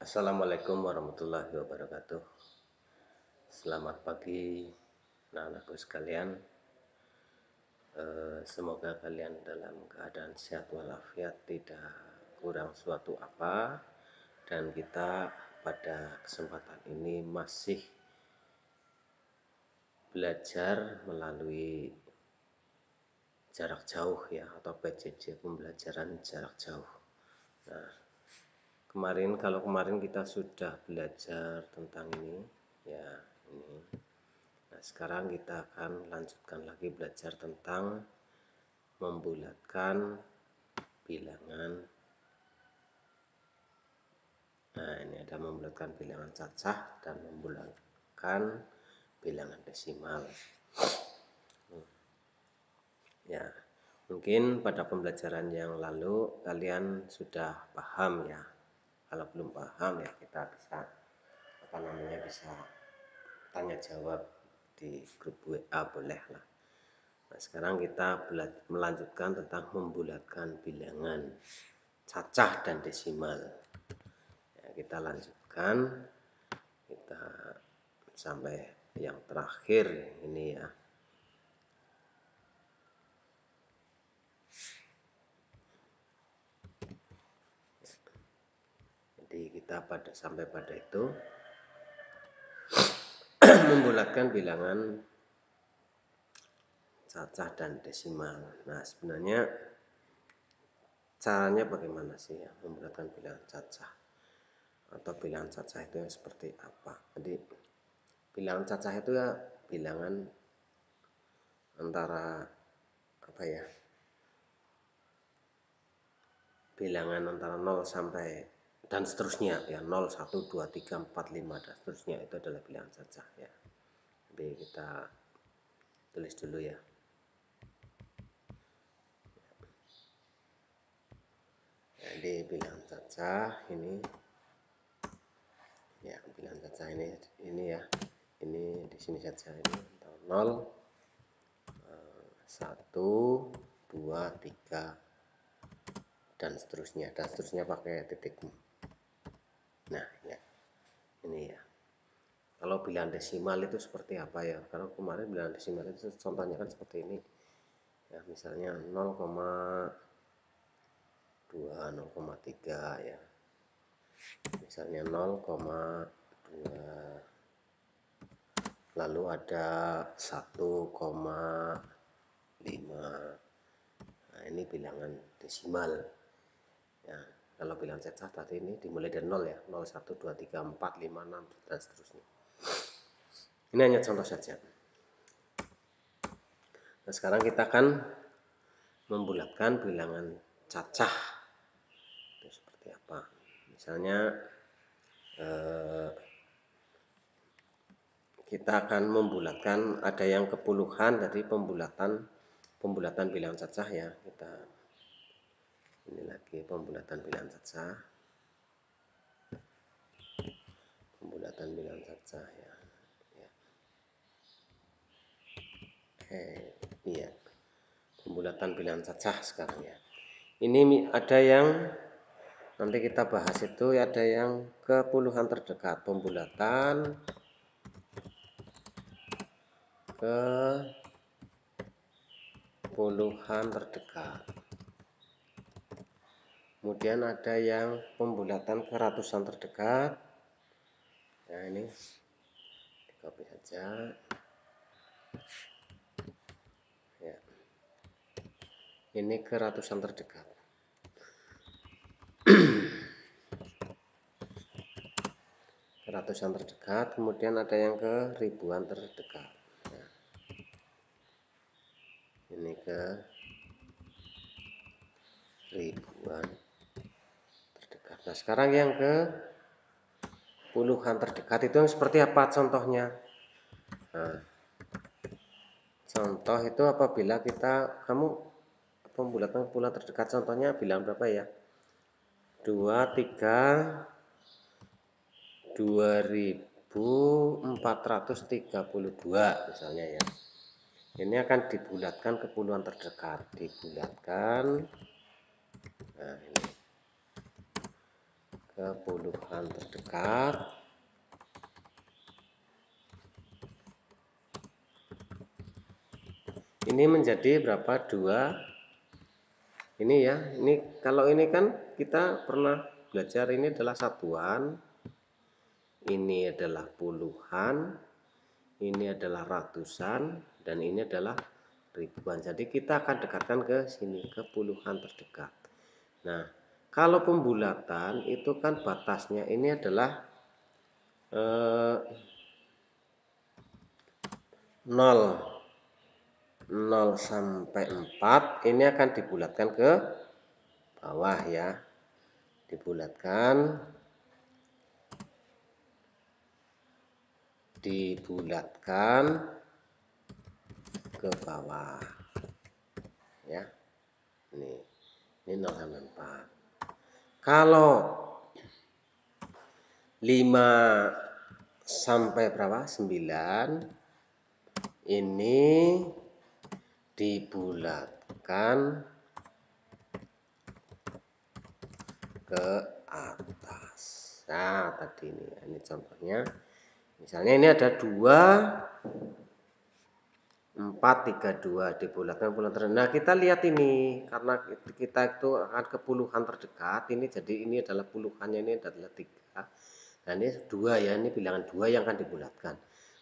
Assalamualaikum warahmatullahi wabarakatuh. Selamat pagi anak-anakku sekalian. Semoga kalian dalam keadaan sehat walafiat, tidak kurang suatu apa. Dan kita pada kesempatan ini masih belajar melalui jarak jauh ya, atau PJJ, pembelajaran jarak jauh. Nah, kalau kemarin kita sudah belajar tentang ini ya, ini. Nah, sekarang kita akan lanjutkan lagi belajar tentang membulatkan bilangan. Nah, ini ada membulatkan bilangan cacah dan membulatkan bilangan desimal. Ya, mungkin pada pembelajaran yang lalu kalian sudah paham ya. Kalau belum paham ya kita bisa bisa tanya jawab di grup WA, boleh lah. Nah, sekarang kita melanjutkan tentang membulatkan bilangan cacah dan desimal ya, kita lanjutkan, kita sampai yang terakhir ini ya. Jadi kita sampai pada itu membulatkan bilangan cacah dan desimal. Nah, sebenarnya caranya bagaimana sih ya membulatkan bilangan cacah atau bilangan cacah itu yang seperti apa? Jadi bilangan cacah itu ya bilangan antara apa ya? Bilangan antara 0 sampai dan seterusnya ya, 0, 1, 2, 3, 4, 5 dan seterusnya, itu adalah bilangan cacah ya. Jadi kita tulis dulu ya. Jadi bilangan cacah ini ya, bilangan cacah ini ya. Ini di sini saja, ini 0, 1, 2, 3 dan seterusnya pakai titik. Nah ya, ini ya. Kalau bilangan desimal itu seperti apa ya? Kalau kemarin bilangan desimal itu contohnya kan seperti ini ya, misalnya 0,2, 0,3 ya, misalnya 0,2, lalu ada 1,5. Nah, ini bilangan desimal ya. Kalau bilangan cacah tadi ini dimulai dari 0 ya, 0, 1, 2, 3, 4, 5, 6 dan seterusnya. Ini hanya contoh saja. Nah, sekarang kita akan membulatkan bilangan cacah itu seperti apa. Misalnya kita akan membulatkan, ada yang kepuluhan dari pembulatan bilangan cacah ya. Kita ini lagi pembulatan bilangan cacah, pembulatan bilangan cacah ya. Oke, iya, pembulatan bilangan cacah sekarang ya. Ini ada yang nanti kita bahas itu, ada yang ke puluhan terdekat, pembulatan ke puluhan terdekat. Kemudian ada yang pembulatan ke ratusan terdekat. Nah, ini di copy saja ya. Ini ke ratusan terdekat. Ratusan terdekat, kemudian ada yang ke ribuan terdekat ya. Ini ke ribuan terdekat. Nah, sekarang yang ke puluhan terdekat itu yang seperti apa contohnya? Nah, contoh itu apabila kamu pembulatan puluhan terdekat, contohnya bilang berapa ya? 2, 3, 2432 misalnya ya. Ini akan dibulatkan ke puluhan terdekat, dibulatkan. Nah, ini ke puluhan terdekat. Ini menjadi berapa? 2. Ini ya, ini kalau ini kan kita pernah belajar, ini adalah satuan, ini adalah puluhan, ini adalah ratusan, dan ini adalah ribuan. Jadi kita akan dekatkan ke sini, ke puluhan terdekat. Nah, kalau pembulatan itu kan batasnya ini adalah 0 sampai 4 ini akan dibulatkan ke bawah ya. Dibulatkan ke bawah ya. Ini 0 sampai 4. Kalau 5 sampai berapa? 9 ini dibulatkan ke atas. Nah, tadi ini contohnya. Misalnya ini ada 2, 4, 3, 2 dibulatkan puluhan terdekat. Nah, kita lihat ini karena kita itu akan ke puluhan terdekat. Ini jadi ini adalah puluhannya, ini adalah 3. Nah, ini 2 ya, ini bilangan 2 yang akan dibulatkan.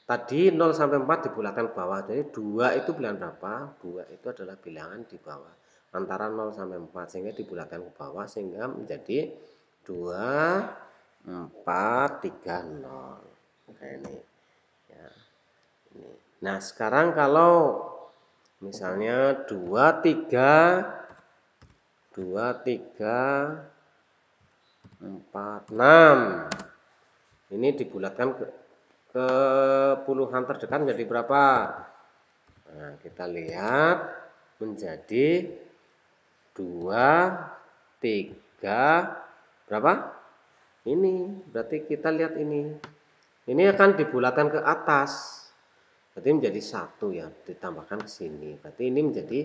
Tadi 0 sampai 4 dibulatkan ke bawah. Jadi 2 itu bilangan berapa? 2 itu adalah bilangan di bawah antara 0 sampai 4 sehingga dibulatkan ke bawah sehingga menjadi 2, 4, 3, 0. Nah, ini ya. Nah, sekarang kalau misalnya 2, 3, 4, 6 ini dibulatkan ke puluhan terdekat menjadi berapa? Nah, kita lihat menjadi 2, 3 berapa? Ini berarti kita lihat ini akan dibulatkan ke atas, berarti menjadi 1 ya, ditambahkan ke sini, berarti ini menjadi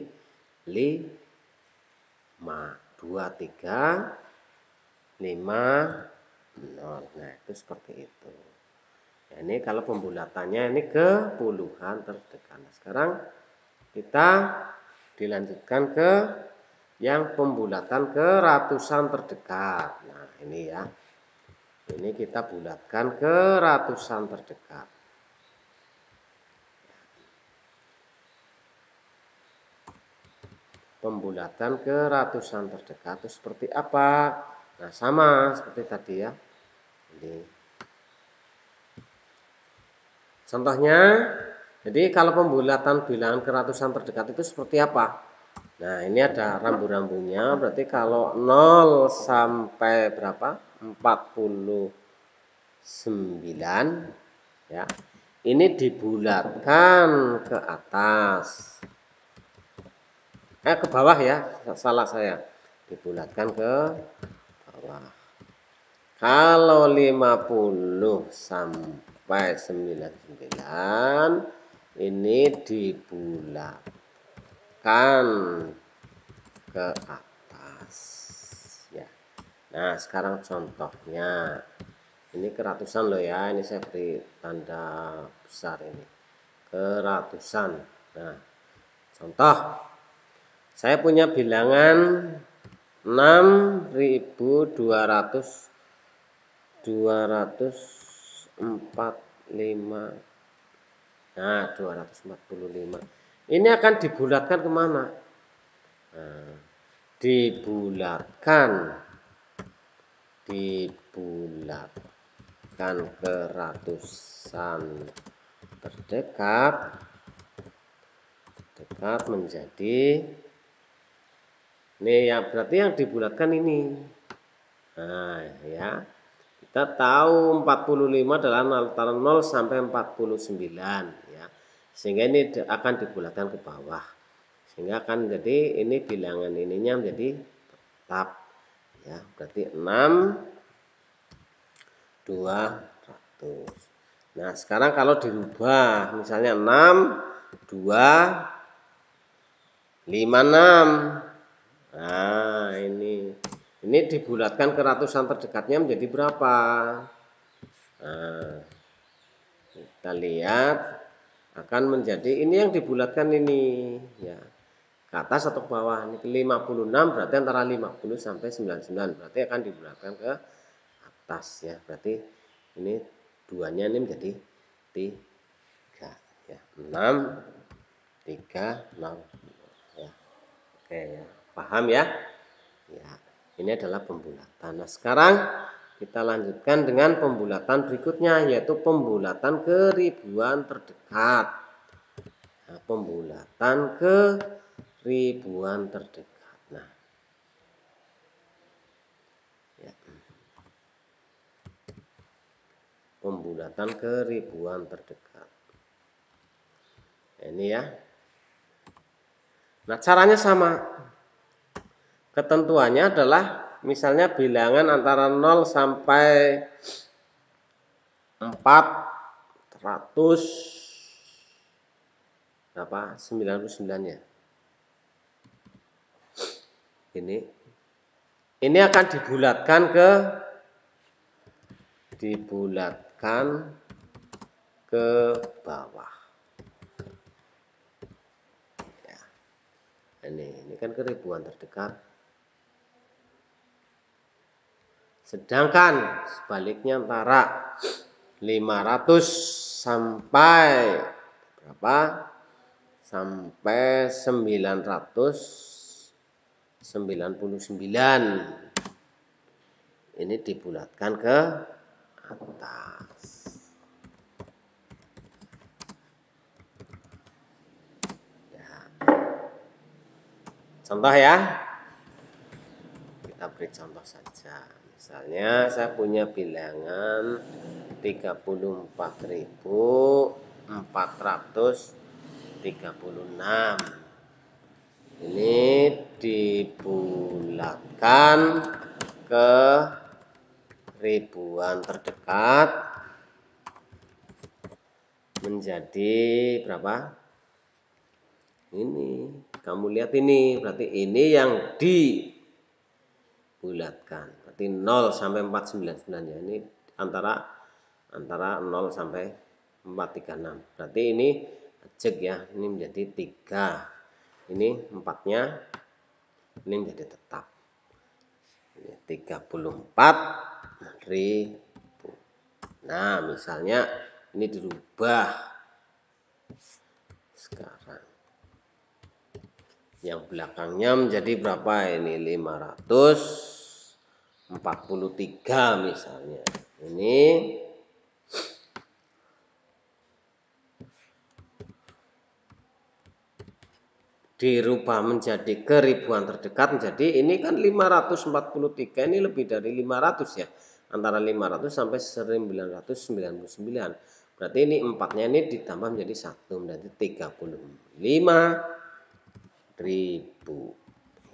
5, 2, 3, 5, 0. Nah, itu seperti itu. Nah, ini kalau pembulatannya ini ke puluhan terdekat. Nah, sekarang kita dilanjutkan ke yang pembulatan ke ratusan terdekat. Nah, ini ya. Ini kita bulatkan ke ratusan terdekat. Pembulatan ke ratusan terdekat itu seperti apa? Nah, sama seperti tadi ya. Ini. Contohnya, jadi kalau pembulatan bilangan ke ratusan terdekat itu seperti apa? Nah, ini ada rambu-rambunya, berarti kalau 0 sampai berapa? 49 ya. Ini dibulatkan ke atas. Ke bawah ya, salah saya. Dibulatkan ke bawah. Kalau 50 sampai 99 ini dibulatkan ke atas ya. Nah, sekarang contohnya. Ini keratusan loh ya, ini saya beri tanda besar ini. Keratusan. Nah, contoh. Saya punya bilangan 6.245. Nah, 245. Ini akan dibulatkan kemana? Nah, dibulatkan ke ratusan terdekat menjadi ini ya, berarti yang dibulatkan ini. Nah, ya. Kita tahu 45 adalah antara 0 sampai 49 ya. Sehingga ini akan dibulatkan ke bawah. Sehingga akan jadi ini bilangan ininya menjadi tetap ya. Berarti 6, 200. Nah, sekarang kalau dirubah misalnya 6, 2, 5, 6. Nah, ini Ini dibulatkan ke ratusan terdekatnya menjadi berapa? Nah, kita lihat akan menjadi ini yang dibulatkan ini ya. Ke atas atau ke bawah. Ini 56 berarti antara 50 sampai 99. Berarti akan dibulatkan ke atas ya. Berarti ini duanya ini menjadi 3 ya. 6 3 0 ya. Oke ya. Paham ya? Ya. Ini adalah pembulatan. Nah, sekarang kita lanjutkan dengan pembulatan berikutnya, yaitu pembulatan ke ribuan terdekat. Nah, pembulatan ke ribuan terdekat. Nah, ya. Pembulatan ke ribuan terdekat. Nah, ini ya. Nah, caranya sama. Ketentuannya adalah misalnya bilangan antara 0 sampai 400 berapa? 99 ya. Ini akan dibulatkan ke bawah. Ya. Ini kan ke ribuan terdekat. Sedangkan sebaliknya antara 500 sampai berapa? Sampai 999. Ini dibulatkan ke atas. Ya. Contoh ya. Kita beri contoh saja. Misalnya saya punya bilangan 34.436. Ini dibulatkan ke ribuan terdekat menjadi berapa? Ini, kamu lihat ini, berarti ini yang dibulatkan. Berarti 0 sampai 499 ya. Ini antara 0 sampai 436. Berarti ini cek ya, ini menjadi 3. Ini 4-nya ini menjadi tetap. 34.000. Nah, misalnya ini dirubah sekarang. Yang belakangnya menjadi berapa ini? 543 misalnya. Ini dirubah menjadi ke ribuan terdekat menjadi ini kan 543 ini lebih dari 500 ya. Antara 500 sampai 1999. Berarti ini 4-nya ini ditambah menjadi 1 menjadi 35.000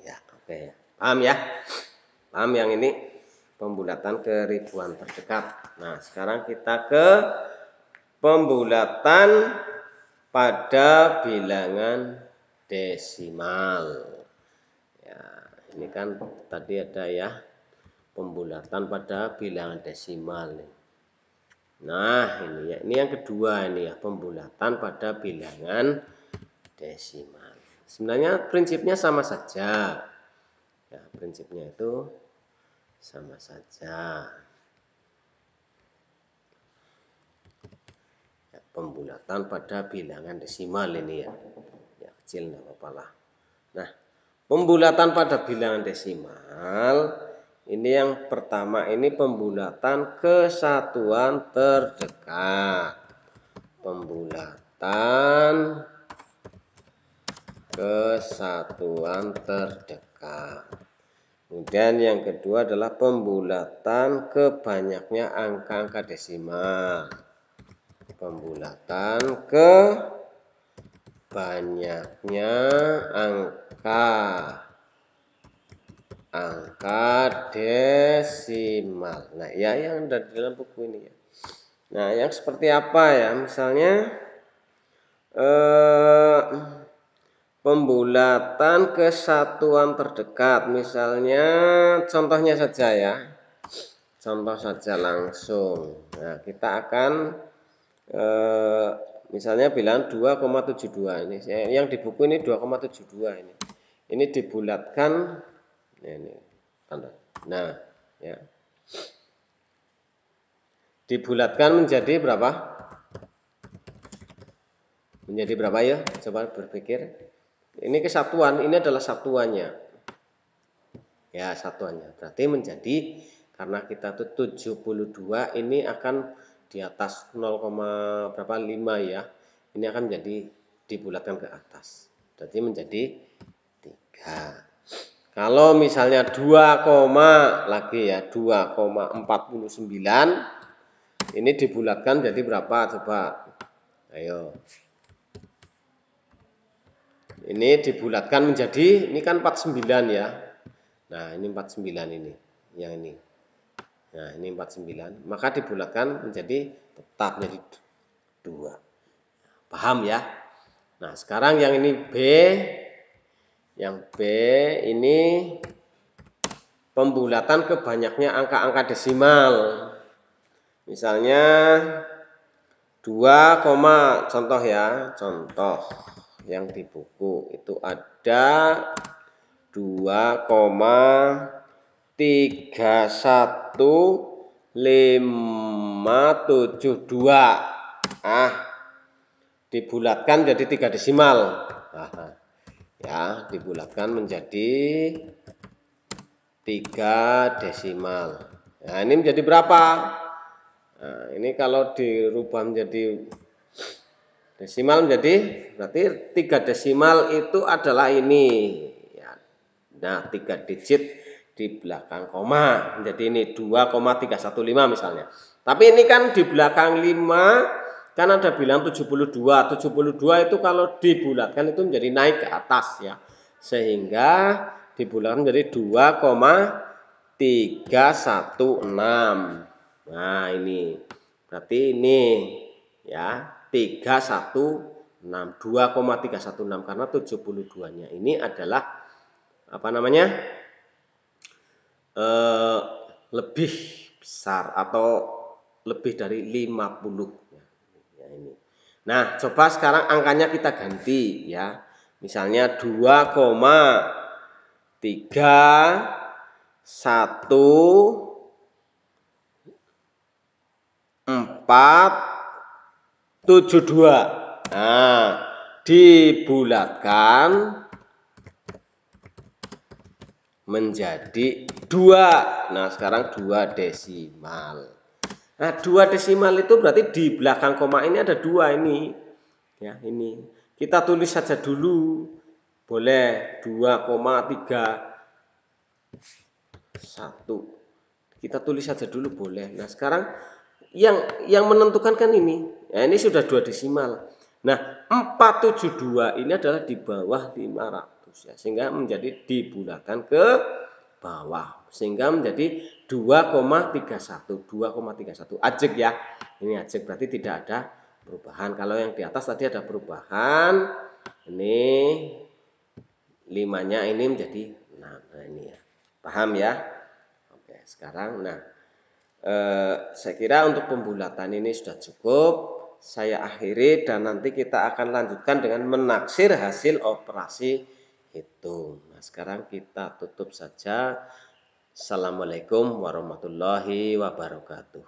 ya. Oke ya. Paham ya? Paham yang ini pembulatan ke ribuan terdekat. Nah, sekarang kita ke pembulatan pada bilangan desimal. Ya, ini kan tadi ada ya pembulatan pada bilangan desimal. Nah, ini ya, ini yang kedua ini ya, pembulatan pada bilangan desimal. Sebenarnya prinsipnya sama saja. Ya, prinsipnya itu sama saja. Ya, pembulatan pada bilangan desimal ini ya. Ya, kecil enggak apa-apa lah. Nah, pembulatan pada bilangan desimal ini yang pertama ini pembulatan ke satuan terdekat. Pembulatan ke satuan terdekat. Kemudian yang kedua adalah pembulatan ke banyaknya angka-angka desimal. Pembulatan ke banyaknya angka desimal. Nah, ya yang ada di dalam buku ini ya. Nah, yang seperti apa ya? Misalnya pembulatan ke satuan terdekat. Misalnya contohnya saja ya. Contoh saja langsung. Nah, kita akan misalnya bilang 2,72 ini. Yang di buku ini 2,72 ini. Ini dibulatkan ini tanda. Nah, ya. Dibulatkan menjadi berapa? Menjadi berapa ya? Coba berpikir. Ini kesatuan, ini adalah satuannya. Ya, satuannya. Berarti menjadi karena kita tuh 72 ini akan di atas 0, berapa 5 ya. Ini akan menjadi dibulatkan ke atas. Berarti menjadi 3. Kalau misalnya 2, lagi ya 2,49 ini dibulatkan jadi berapa coba? Ayo. Ini dibulatkan menjadi, ini kan 49 ya. Nah, ini 49 ini. Yang ini. Nah, ini 49. Maka dibulatkan menjadi tetap jadi 2. Paham ya? Nah, sekarang yang ini B. Yang B ini pembulatan ke banyaknya angka-angka desimal. Misalnya 2, contoh ya. Contoh yang di buku itu ada 2,31572. Dibulatkan jadi 3 desimal. Ya, dibulatkan menjadi 3 desimal. Nah, ini menjadi berapa? Nah, ini kalau dirubah menjadi desimal menjadi berarti 3 desimal itu adalah ini. Ya. Nah, 3 digit di belakang koma menjadi ini 2,315 misalnya. Tapi ini kan di belakang 5 kan ada bilang 72. 72 itu kalau dibulatkan itu menjadi naik ke atas ya. Sehingga dibulatkan menjadi 2,316. Nah, ini. Berarti ini ya 316 2,316 karena 72-nya ini adalah apa namanya? Lebih besar atau lebih dari 50 ya ini. Nah, coba sekarang angkanya kita ganti ya. Misalnya 2,31472. Nah, dibulatkan menjadi 2. Nah, sekarang 2 desimal. Nah, 2 desimal itu berarti di belakang koma ini ada 2 ini. Ya, ini. Kita tulis saja dulu. Boleh 2,31. Kita tulis saja dulu boleh. Nah, sekarang yang menentukan kan ini. Ya, ini sudah 2 desimal. Nah, 472 ini adalah di bawah 500 ya. Sehingga menjadi dibulatkan ke bawah. Sehingga menjadi 2,31. 2,31. Ajek ya. Ini ajek berarti tidak ada perubahan. Kalau yang di atas tadi ada perubahan. Ini 5-nya ini menjadi 6. Nah, ini ya. Paham ya? Oke, sekarang saya kira untuk pembulatan ini sudah cukup. Saya akhiri dan nanti kita akan lanjutkan dengan menaksir hasil operasi hitung. Nah, sekarang kita tutup saja. Assalamualaikum warahmatullahi wabarakatuh.